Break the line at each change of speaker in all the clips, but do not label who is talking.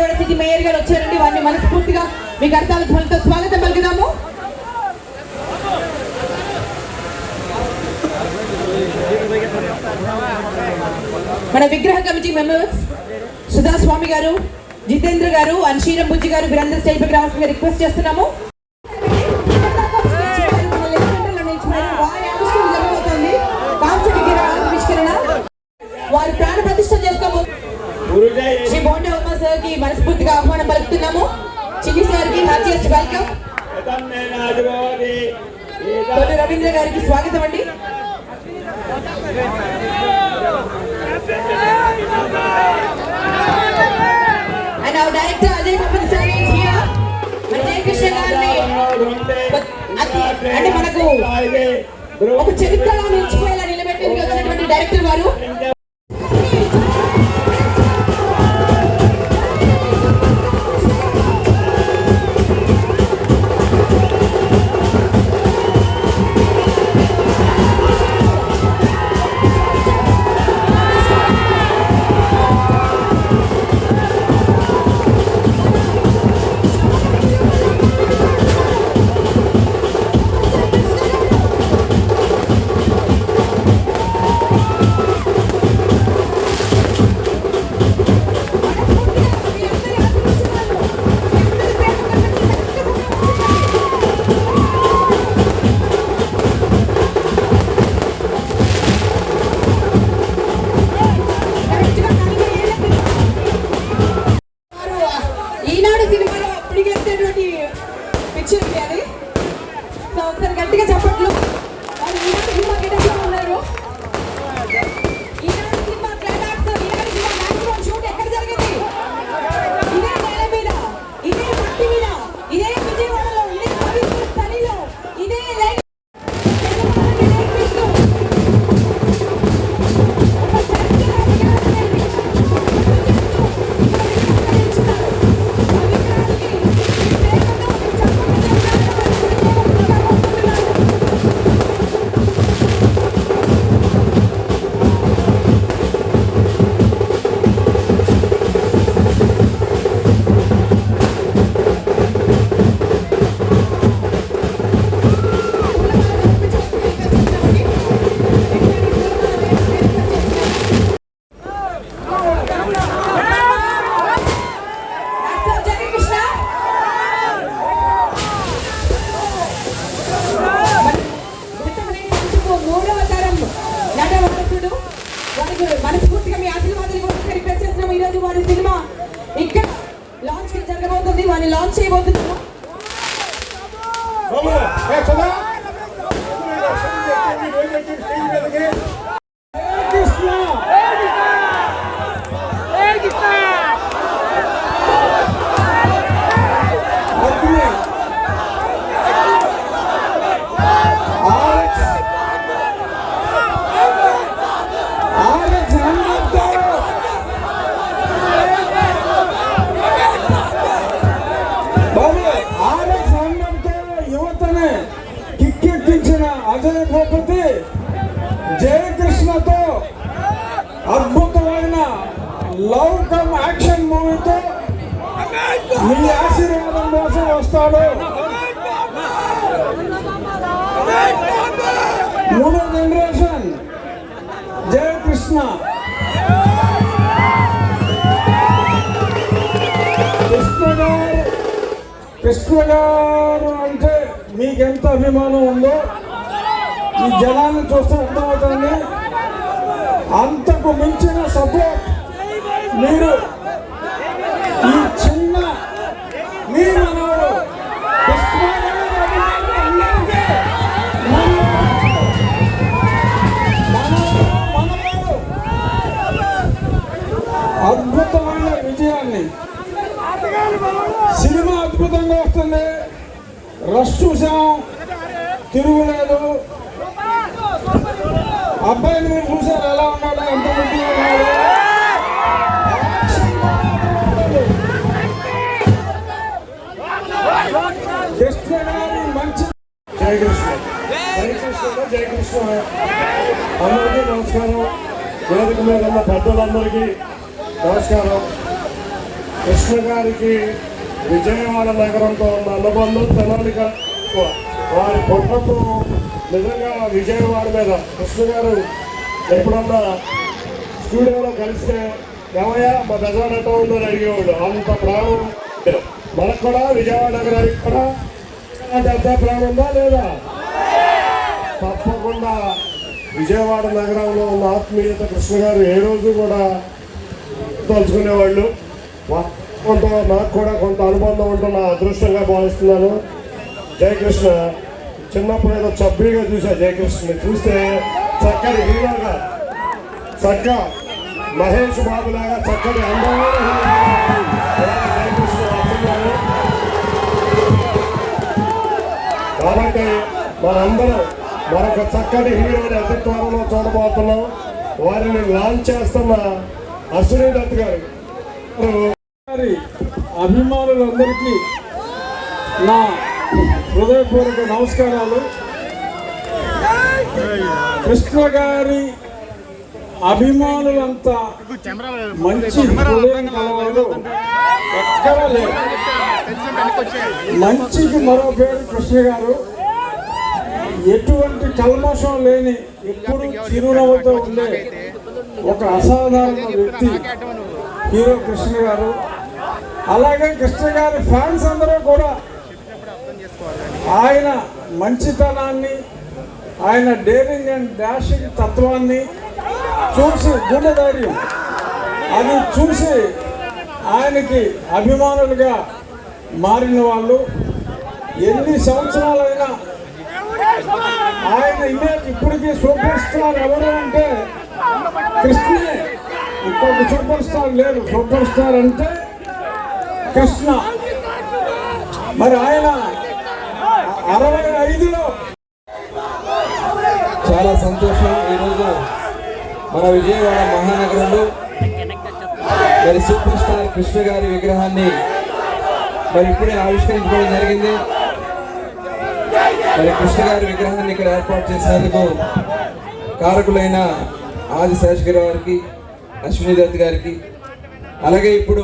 Vijayawada city mayor గారు వచ్చారండి. వారిని మనస్ఫూర్తిగా మీ కర్తాల ధ్వనులతో స్వాగతం పలుకుదాము. మన విగ్రహ కమిటీ మెంబర్స్ సుధా స్వామి గారు, జితేంద్ర గారు, అన్షీరం బుజ్జి గారు వీరందరూ స్టేజ్ పైకి రావాల్సిందిగా రిక్వెస్ట్ చేస్తున్నాము. వారు ప్రాణ ప్రతిష్ఠ చేసుకోబోతున్నారు. శ్రీ బోండా ఉమా సార్ కి మనస్ఫూర్తిగా ఆహ్వానం పలుకుతున్నాము. చిన్ని సార్ కి హార్టియెస్ట్ వెల్కమ్. తొలి రవీంద్ర గారికి స్వాగతం అండి. And our director Ajay Papan sir is here. మన జయకృష్ణ గారిని అంటే మనకు ఒక చరిత్రలో నిలిచిపోయేలా నిలబెట్టేందుకు వచ్చినటువంటి డైరెక్టర్ వారు. గట్టిగా చెప్పట్లు. ఉన్నారు షూట్ ఎక్కడ జరిగింది? ఇదే నేల మీద, ఇదే మట్టి మీద, ఇదే విజయవాడలో, ఇదే పవిత్ర స్థలిలో, ఇదే మనస్ఫూర్తిగా మీ ఆశీర్వాదాలు రిక్వెస్ట్ చేస్తున్నాం. ఈరోజు వారి సినిమా ఇక్కడ లాంచ్ జరగబోతుంది. వారిని లాంచ్ చేయబోతున్నాము.
అజయ్ భూపతి జయకృష్ణతో అద్భుతమైన లవ్ కమ్ యాక్షన్ మూవీతో మీ ఆశీర్వాదం కోసం వస్తాడు. మూడో జనరేషన్ జయకృష్ణ. కృష్ణ గారు అంటే మీకెంత అభిమానం ఉందో ఈ జనాన్ని చూస్తే అర్థమవుతుంది. అంతకు మించిన సపోర్ట్ మీరు ఈ చిన్న మీ మనవాడు అద్భుతమైన విజయాన్ని. సినిమా అద్భుతంగా వస్తుంది. రష్ చూసాం, తిరుగులేదు. అబ్బాయిని మీరు చూసారు ఎలా ఉన్నాడు, ఎంత ముద్దుగా ఉన్నాడు. కృష్ణ గారి మంచి జయకృష్ణ అందరికీ నమస్కారం. వేదిక మీద ఉన్న పెద్దలందరికీ నమస్కారం. కృష్ణ గారికి విజయవాడ నగరంతో ఉన్న అనుబంధం తెనాలి ఎక్కువ. వారి పుట్టతో నిజంగా విజయవాడ మీద కృష్ణ గారు ఎప్పుడన్నా స్టూడియోలో కలిస్తే ఏమయ్యా మా బెజవాడ ఎట్లా ఉందని అడిగేవాడు. అంత ప్రాణం మనకు కూడా విజయవాడ నగరానికి కూడా అంత ప్రాణం ఉందా లేదా? తప్పకుండా విజయవాడ నగరంలో ఉన్న ఆత్మీయత కృష్ణ గారు ఏ రోజు కూడా తలుచుకునేవాళ్ళు. కొంత నాకు కూడా కొంత అనుబంధం ఉంటున్న అదృష్టంగా భావిస్తున్నాను. జయకృష్ణ చిన్నప్పుడు ఏదో చబ్బీగా చూసా. జయకృష్ణని చూస్తే చక్కటి హీరోగా మహేష్ బాబు లాగా చక్కటి అందమైన జయకృష్ణ వస్తున్నారు. కాబట్టి మనందరం మరొక చక్కటి హీరోని అతి త్వరలో చూడబోతున్నాం. వారిని లాంచ్ చేస్తున్న అశ్విని దత్ గారు అభిమానులందరికీ నా హృదయపూర్వక నమస్కారాలు. కృష్ణ గారి అభిమానులంతా మంచి హృదయం కలవాళ్ళు ఎక్కడా లేరు. మంచికి మరో పేరు కృష్ణ గారు. ఎటువంటి కల్మషం లేని ఎప్పుడు చిరునవ్వుతో ఉండే ఒక అసాధారణ వ్యక్తి హీరో కృష్ణ గారు. అలాగే కృష్ణ గారి ఫ్యాన్స్ అందరూ కూడా ఆయన మంచితనాన్ని, ఆయన డేరింగ్ అండ్ డాషింగ్ తత్వాన్ని చూసి, గుండె ధైర్యం అది చూసి ఆయనకి అభిమానులుగా మారిన వాళ్ళు. ఎన్ని సంవత్సరాలైనా ఆయన ఇమేజ్ ఇప్పటికీ సూపర్ స్టార్ ఎవరు అంటే కృష్ణే. ఇంకొక సూపర్ స్టార్ లేరు. సూపర్ స్టార్ అంటే కృష్ణ. మరి ఆయన 65లో
చాలా సంతోషం. ఈరోజు మన విజయవాడ మహానగరంలో మరి సూపర్ స్టార్ కృష్ణ గారి విగ్రహాన్ని మరి ఇప్పుడే ఆవిష్కరించుకోవడం జరిగింది. మరి కృష్ణ గారి విగ్రహాన్ని ఇక్కడ ఏర్పాటు చేసినందుకు కారకులైన ఆది శేషగిరి గారికి, అశ్విని దత్ గారికి, అలాగే ఇప్పుడు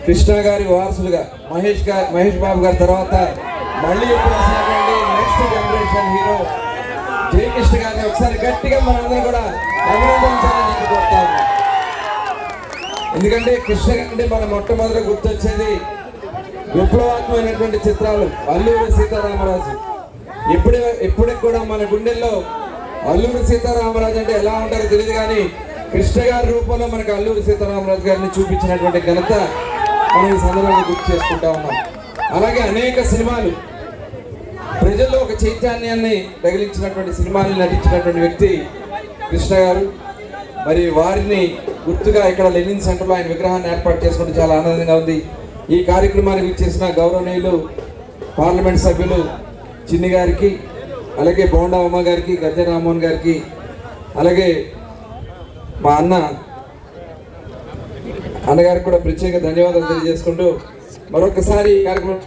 కృష్ణ గారి వారసులుగా మహేష్ బాబు గారి తర్వాత మళ్ళీ ఇప్పుడు వస్తున్నటువంటి నెక్స్ట్ జనరేషన్ హీరో జయకృష్ణ గారిని ఒకసారి గట్టిగా మనందరం కూడా అభినందించాలని చెప్పి కోరుతాము. ఎందుకంటే కృష్ణ అంటే మన మొట్టమొదటి గుర్తొచ్చేది విప్లవాత్మకమైనటువంటి చిత్రాలు. అల్లూరి సీతారామరాజు. ఇప్పటికి కూడా మన గుండెల్లో అల్లూరి సీతారామరాజు అంటే ఎలా ఉంటారో తెలియదు, కానీ కృష్ణ గారి రూపంలో మనకు అల్లూరి సీతారామరాజు గారిని చూపించినటువంటి ఘనత మనం ఈ సందర్భంగా గుర్తు చేసుకుంటా ఉన్నాం. అలాగే అనేక సినిమాలు ప్రజల్లో ఒక చైతన్యాన్ని తగిలించినటువంటి సినిమాలు నటించినటువంటి వ్యక్తి కృష్ణ గారు. మరి వారిని గుర్తుగా ఇక్కడ లెనిన్ సెంటర్లో ఆయన విగ్రహాన్ని ఏర్పాటు చేసుకుంటే చాలా ఆనందంగా ఉంది. ఈ కార్యక్రమానికి చేసిన గౌరవనీయులు పార్లమెంట్ సభ్యులు చిన్ని గారికి, అలాగే బోండా ఉమ్మ గారికి, గద్దె రామ్మోహన్ గారికి, అలాగే మా అన్నగారికి కూడా ప్రత్యేక ధన్యవాదాలు తెలియజేసుకుంటూ మరొకసారి ఈ కార్యక్రమం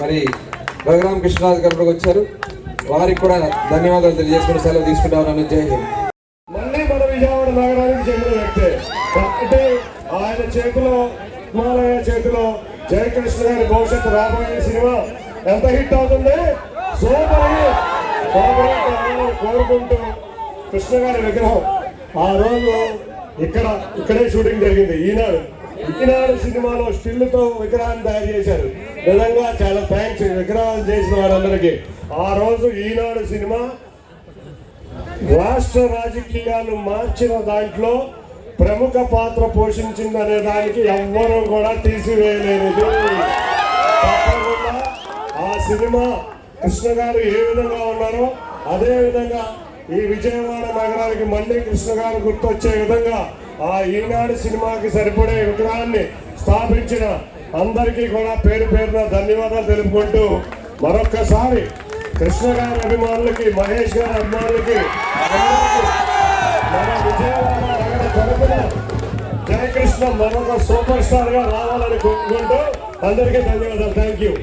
మరి రఘురామ కృష్ణరాజు గారు వచ్చారు. వారికి కూడా ధన్యవాదాలు తెలియజేసుకుంటూ సెలవు తీసుకుంటా ఉన్నాను. జై హింద్.
మళ్ళీ మన విజయవాడ నగరానికి చెందిన వ్యక్తే కాబట్టి ఆయన చేతిలో, హిమాలయ చేతిలో జయకృష్ణ గారి భవిష్యత్తు రాబోయే సినిమా ఎంత హిట్ అవుతుంది, సూపర్ హిట్ కోరుకుంటూ కృష్ణ గారి విగ్రహం ఆ రోజు ఇక్కడే షూటింగ్ జరిగింది. ఈనాడు సినిమాలో స్టిల్తో విగ్రహాన్ని తయారు చేశారు. నిజంగా చాలా థ్యాంక్స్ విగ్రహాలు చేసిన వారందరికీ. ఆ రోజు ఈనాడు సినిమా రాష్ట్ర రాజకీయాలు మార్చిన దాంట్లో ప్రముఖ పాత్ర పోషించిందనే దానికి ఎవ్వరూ కూడా తీసివేయలేనిది. తప్పకుండా ఆ సినిమా కృష్ణ గారు ఏ విధంగా ఉన్నారో అదే విధంగా ఈ విజయవాడ నగరానికి మళ్ళీ కృష్ణ గారు గుర్తొచ్చే విధంగా ఆ ఈనాడు సినిమాకి సరిపడే విగ్రహాన్ని స్థాపించిన అందరికీ కూడా పేరు పేరున ధన్యవాదాలు తెలుపుకుంటూ మరొక్కసారి కృష్ణ గారి అభిమానులకి, మహేష్ గారి అభిమానులకి మన విజయవాడ నగర తరపున జయకృష్ణ మరొక సూపర్ స్టార్ గా రావాలని కోరుకుంటూ అందరికీ ధన్యవాదాలు. Thank you.